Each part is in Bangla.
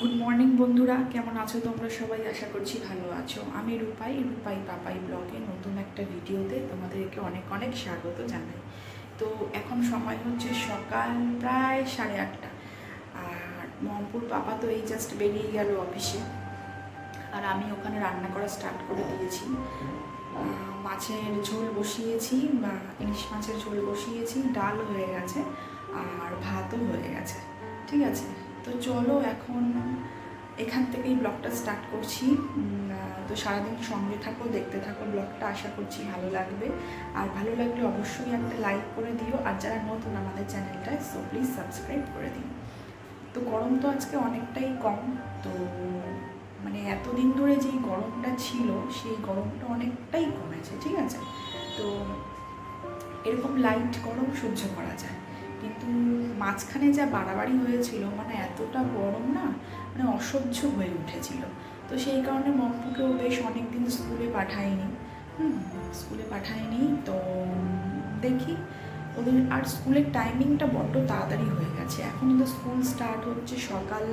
গুড মর্নিং বন্ধুরা, কেমন আছো তোমরা সবাই? আশা করছি ভালো আছো। আমি রূপাই পাপাই ব্লগে নতুন একটা ভিডিওতে তোমাদেরকে অনেক অনেক স্বাগত জানাই। তো এখন সময় হচ্ছে সকাল প্রায় 8:30, আর মমপুর পাপা তো এই জাস্ট বেরিয়ে গেল অফিসে, আর আমি ওখানে রান্না করা স্টার্ট করে দিয়েছি। মাছের ঝোল বসিয়েছি, বা ইলিশ মাছের ঝোল বসিয়েছি, ডাল হয়ে গেছে আর ভাতও হয়ে গেছে। ঠিক আছে, তো চলো এখন এখান থেকেই ব্লগটা স্টার্ট করছি। তো সারাদিন সঙ্গে থাকো, দেখতে থাকো ব্লগটা, আশা করছি ভালো লাগবে। আর ভালো লাগলে অবশ্যই একটা লাইক করে দিও, আর যারা নতুন আমাদের চ্যানেলটায় সো প্লিজ সাবস্ক্রাইব করে দিও। তো গরম তো আজকে অনেকটাই কম, তো মানে এতদিন ধরে যেই গরমটা ছিল সেই গরমটা অনেকটাই কমেছে। ঠিক আছে, তো এরকম লাইট গরম সহ্য করা যায়, কিন্তু মাঝখানে যা বাড়াবাড়ি হয়েছিল, মানে এতটা গরম না, মানে অসহ্য হয়ে উঠেছিল। তো সেই কারণে মমপুকেও বেশ অনেক দিন স্কুলে পাঠায়নি। তো দেখি ওদের, আর স্কুলের টাইমিংটা বড্ড তাড়াতাড়ি হয়ে গেছে। এখন ওদের স্কুল স্টার্ট হচ্ছে সকাল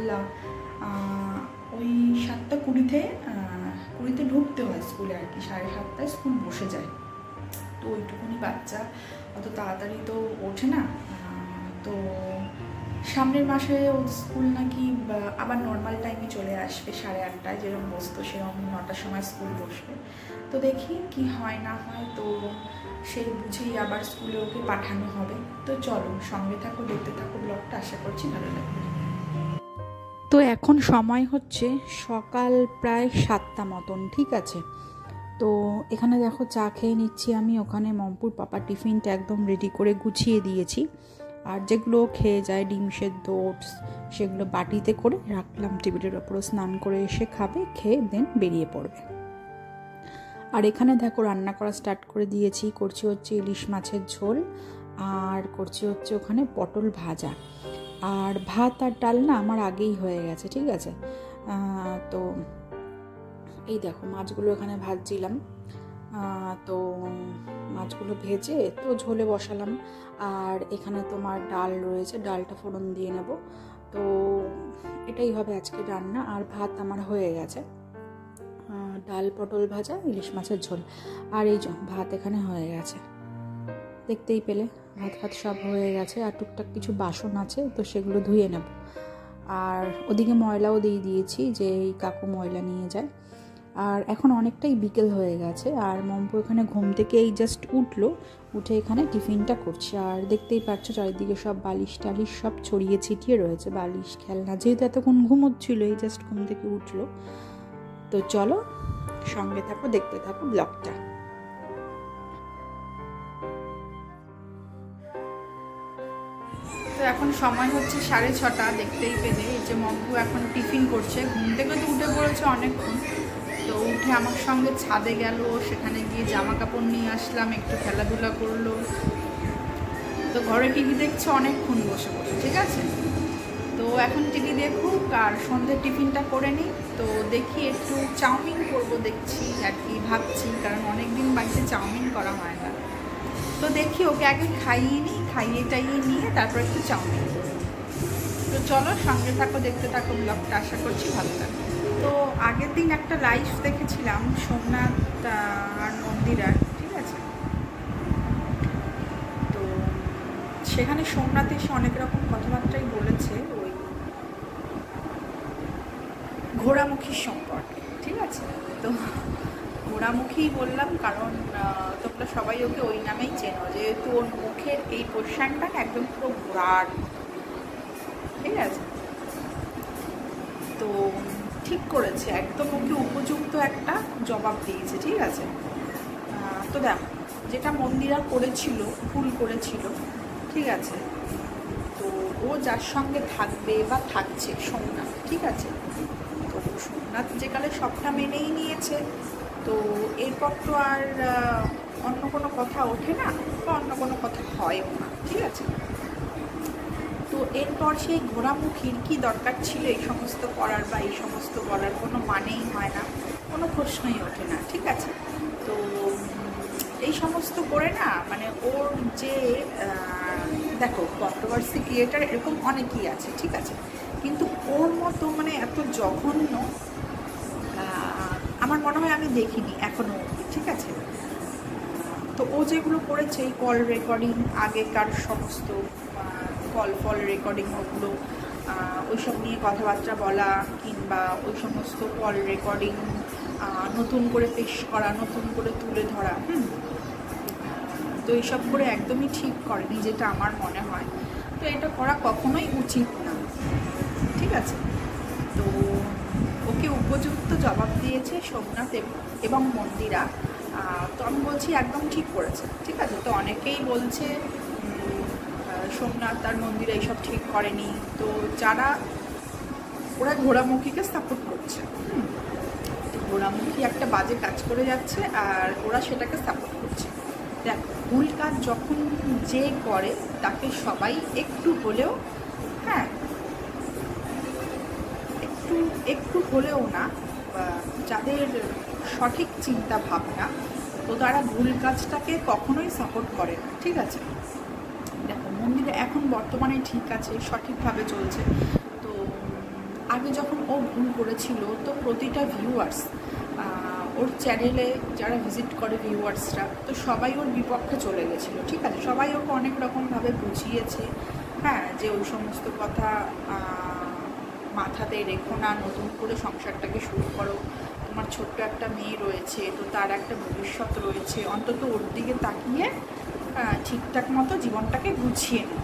ওই 7:20-তে ঢুকতে হয় স্কুলে আর কি, 7:30টায় স্কুল বসে যায়। তো ওইটুকুনি বাচ্চা অত তাড়াতাড়ি তো ওঠে না। তো সামনের মাসে ওর স্কুল নাকি আবার নর্মাল টাইমে চলে আসবে, 8:30টায় যেরকম বসতো সেরকম 9টার সময় স্কুল বসবে। তো দেখি কি হয় না হয়, তো সেই বুঝেই আবার স্কুলে ওকে পাঠানো হবে। তো চলো সঙ্গে থাকো, দেখতে থাকো ব্লগটা, আশা করছি ভালো লাগবে। তো এখন সময় হচ্ছে সকাল প্রায় 7টা মতন। ঠিক আছে, তো এখানে দেখো চা খেয়ে নিচ্ছি আমি। ওখানে মমপুর পাপা টিফিনটা একদম রেডি করে গুছিয়ে দিয়েছি, আর যেগুলো খেয়ে যায় ডিম সেদ্ধ, ওটস, সেগুলো বাটিতে করে রাখলাম টেবিলের ওপরে। স্নান করে এসে খাবে, খেয়ে দেন বেরিয়ে পড়বে। আর এখানে দেখো রান্না করা স্টার্ট করে দিয়েছি। করছি হচ্ছে ইলিশ মাছের ঝোল, আর করছি হচ্ছে ওখানে পটল ভাজা, আর ভাত আর ডাল না আমার আগেই হয়ে গেছে। ঠিক আছে, তো এই দেখো মাছগুলো এখানে ভাজছিলাম। তো মাছগুলো ভেজে তো ঝোলে বসালাম, আর এখানে তোমার ডাল রয়েছে, ডালটা ফোড়ন দিয়ে নেব। তো এটাই হবে আজকে রান্না, আর ভাত আমার হয়ে গেছে। ডাল, পটল ভাজা, ইলিশ মাছের ঝোল, আর এই ভাত এখানে হয়ে গেছে। দেখতেই পেলে ভাত সব হয়ে গেছে, আর টুকটাক কিছু বাসন আছে, তো সেগুলো ধুয়ে নেব। আর ওদিকে ময়লাও দিয়ে দিয়েছি, যে এই কাকু ময়লা নিয়ে যায়। আর এখন অনেকটাই বিকেল হয়ে গেছে, আর মম্পু এখানে ঘুম থেকে এই জাস্ট উঠে এখানে টিফিনটা করছে। আর দেখতেই পাচ্ছ চারিদিকে সব বালিশ টালিশ সব ছড়িয়ে ছিটিয়ে রয়েছে, বালিশ, খেলনা, যেহেতু এতক্ষণ ঘুমোচ্ছিল, এই জাস্ট ঘুম থেকে উঠলো। তো চলো সঙ্গে থাকো, দেখতে থাকো ব্লগটা। তো এখন সময় হচ্ছে 6:30, দেখতেই পেলে। এই যে মম্পু এখন টিফিন করছে, ঘুম থেকে তো উঠে পড়েছে অনেকক্ষণ। তো উঠে আমার সঙ্গে ছাদে গেল, সেখানে গিয়ে জামা কাপড় নিয়ে আসলাম, একটু খেলাধুলা করলো। তো ঘরে টিভি দেখছে অনেকক্ষণ বসে বসে। ঠিক আছে, তো এখন টিভি দেখুক, আর সন্ধ্যের টিফিনটা করে নিই। তো দেখি একটু চাউমিন করবো দেখছি আর কি ভাবছি, কারণ অনেকদিন বাড়িতে চাউমিন করা হয় না। তো দেখি ওকে আগে খাইয়ে টাইয়ে নিয়ে তারপর একটু চাউমিন করবো। তো চলো সঙ্গে থাকো, দেখতে থাকো ব্লগটা, আশা করছি ভালো লাগবে। তো আগের দিন একটা লাইভ দেখেছিলাম সোমনাথ আর মন্দিরার। ঠিক আছে, তো সেখানে সোমনাথ এসে অনেক রকম কথাবার্তাই বলেছে ওই ঘোড়ামুখীর সম্পর্কে। ঠিক আছে, তো ঘোড়ামুখী বললাম কারণ তোমরা সবাই ওকে ওই নামেই চেনো, যেহেতু ওর মুখের এই পোর্শনটা একদম পুরো ঘোড়ার। ঠিক আছে, তো ঠিক করেছে, একদম ওকে উপযুক্ত একটা জবাব দিয়েছে। ঠিক আছে, তো দেখো যেটা মন্দিরা করেছিল, ভুল করেছিল। ঠিক আছে, তো ও যার সঙ্গে থাকবে বা থাকছে সোমনাথ। ঠিক আছে, তো সোমনাথ যেকালে সবটা মেনেই নিয়েছে, তো এরপর তো আর অন্য কোনো কথা ওঠে না, বা অন্য কোনো কথা হয়ও না। ঠিক আছে, তো এরপর সেই ঘোড়ামুখীর কি দরকার ছিল এই সমস্ত করার, বা এই সমস্ত বলার কোনো মানেই হয় না, কোনো প্রশ্নই ওঠে না। ঠিক আছে, তো এই সমস্ত করে না, মানে ওর যে দেখো কন্ট্রোভার্সি ক্রিয়েটার এরকম অনেকেই আছে। ঠিক আছে, কিন্তু ওর মতো মানে এত জঘন্য আমার মনে হয় আমি দেখিনি এখনও, ঠিক আছে। তো ও যেগুলো করেছে এই কল রেকর্ডিং, আগেকার সমস্ত কল রেকর্ডিং, ওগুলো ওইসব নিয়ে কথাবার্তা বলা, কিংবা ওই সমস্ত কল রেকর্ডিং নতুন করে পেশ করা, নতুন করে তুলে ধরা, তো এইসব করে একদমই ঠিক করেনি, যেটা আমার মনে হয়। তো এটা করা কখনোই উচিত না, ঠিক আছে। তো ওকে উপযুক্ত জবাব দিয়েছে সোমনাথ এবং মন্দিরা। তো আমি বলছি একদম ঠিক করেছে, ঠিক আছে। তো অনেকেই বলছে সোমনাথ আর মন্দিরা এইসব ঠিক করেনি। তো যারা ওরা ঘোড়ামুখীকে সাপোর্ট করছে, ঘোড়ামুখী একটা বাজে কাজ করে যাচ্ছে আর ওরা সেটাকে সাপোর্ট করছে। দেখ, ভুল কাজ যখন যে করে তাকে সবাই একটু হলেও, হ্যাঁ একটু হলেও না, যাদের সঠিক চিন্তা ভাবনা, তো তারা ভুল কাজটাকে কখনোই সাপোর্ট করে না, ঠিক আছে। দেখো, মন্দিরে এখন বর্তমানে ঠিক আছে, সঠিকভাবে চলছে। তো আগে যখন ও ভুল করেছিল, তো প্রতিটা ভিউয়ার্স, ওর চ্যানেলে যারা ভিজিট করে ভিউয়ার্সরা, তো সবাই ওর বিপক্ষে চলে গেছিলো, ঠিক আছে। সবাই ওকে অনেক রকমভাবে বুঝিয়েছে, হ্যাঁ, যে ওই সমস্ত কথা মাথাতে রেখো না, নতুন করে সংসারটাকে শুরু করো, তোমার ছোট্ট একটা মেয়ে রয়েছে, তো তার একটা ভবিষ্যৎ রয়েছে, অন্তত ওর দিকে তাকিয়ে ঠিকঠাক মতো জীবনটাকে গুছিয়ে নে।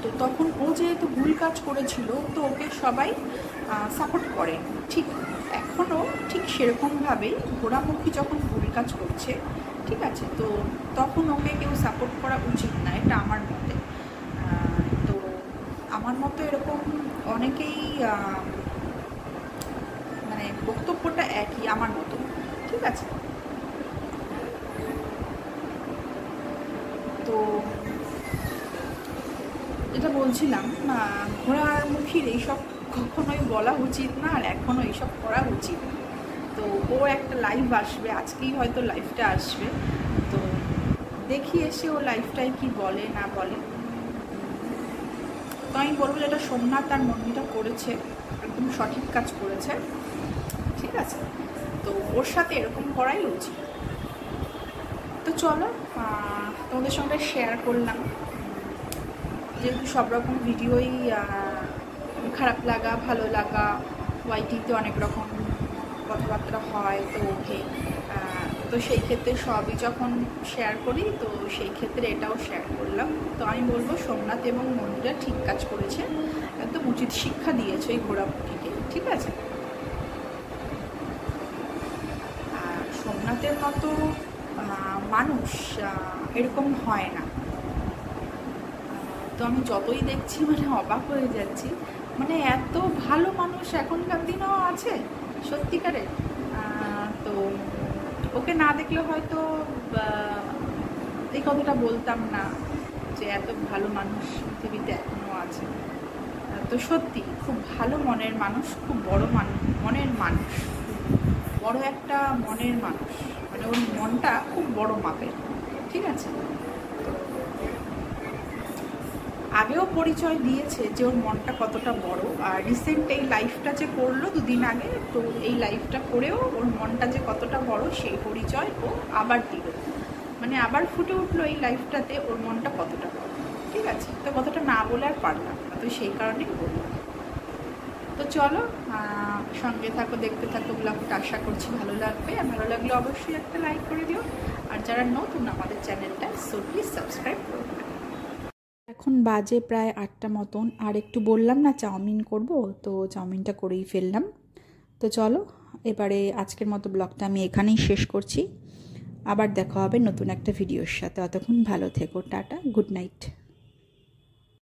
তো তখন ও যেহেতু ভুল কাজ করেছিল, তো ওকে সবাই সাপোর্ট করে, ঠিক এখনও ঠিক সেরকমভাবেই ঘোড়ামুখী যখন ভুল কাজ করছে, ঠিক আছে, তো তখন ওকে কেউ সাপোর্ট করা উচিত না, এটা আমার মতে। তো আমার মতো এরকম অনেকেই, মানে বক্তব্যটা একই আমার মতো, ঠিক আছে। তো যেটা বলছিলাম, ঘোড়ামুখীর এইসব কখনোই বলা উচিত না, আর এখনও এইসব করা উচিত না। তো ও একটা লাইভ আসবে, আজকেই হয়তো লাইভটা আসবে, তো দেখি এসে ও লাইভটায় কি বলে না বলে। তো আমি বলবো যেটা সোমনাথ আর মন্দিরা করেছে, একদম সঠিক কাজ করেছে, ঠিক আছে। তো ওর সাথে এরকম করাই উচিত। তো চলো, তোমাদের সঙ্গে শেয়ার করলাম, যেহেতু সব রকম ভিডিওই খারাপ লাগা, ভালো লাগা, ওয়াইটিতে অনেক রকম কথাবার্তা হয়, তো ওকে, তো সেই ক্ষেত্রে সবই যখন শেয়ার করি, তো সেই ক্ষেত্রে এটাও শেয়ার করলাম। তো আমি বলবো সোমনাথ এবং মন্দিরা ঠিক কাজ করেছে, একদম উচিত শিক্ষা দিয়েছে এই ঘোড়ামুখীকে, ঠিক আছে। আর সোমনাথের মতো মানুষ এরকম হয় না। তো আমি যতই দেখছি মানে অবাক হয়ে যাচ্ছি, মানে এত ভালো মানুষ এখনকার দিনেও আছে সত্যিকারে। তো ওকে না দেখলে হয়তো এই কথাটা বলতাম না, যে এত ভালো মানুষ পৃথিবীতে এখনও আছে। তো সত্যি খুব ভালো মনের মানুষ, খুব বড় মনের মানুষ, বড় একটা মনের মানুষ, মানে ওর মনটা খুব বড় মাপের, ঠিক আছে। আগেও পরিচয় দিয়েছে যে ওর মনটা কতটা বড়, আর রিসেন্ট এই লাইফটা যে করলো 2 দিন আগে, তো এই লাইফটা করেও ওর মনটা যে কতটা বড় সেই পরিচয় ও আবার দিল, মানে আবার ফুটে উঠলো এই লাইফটাতে ওর মনটা কতটা বড়, ঠিক আছে। তো কথাটা না বলে আর পারলাম না, তো সেই কারণেই বললাম। তো চলো, সঙ্গে থাকো, দেখতে থাকো ব্লগটা, আশা করছি ভালো লাগবে। আর ভালো লাগলে অবশ্যই একটা লাইক করে দিও, আর যারা নতুন আমাদের চ্যানেলটা, সো প্লিজ সাবস্ক্রাইব করো। এখন বাজে প্রায় 8টা মতন, আর একটু বললাম না চাউমিন করব, তো চাউমিনটা করেই ফেললাম। তো চলো, এবারে আজকের মতো ব্লগটা আমি এখানেই শেষ করছি। আবার দেখা হবে নতুন একটা ভিডিওর সাথে, ততক্ষণ ভালো থেকো, টাটা, গুড নাইট।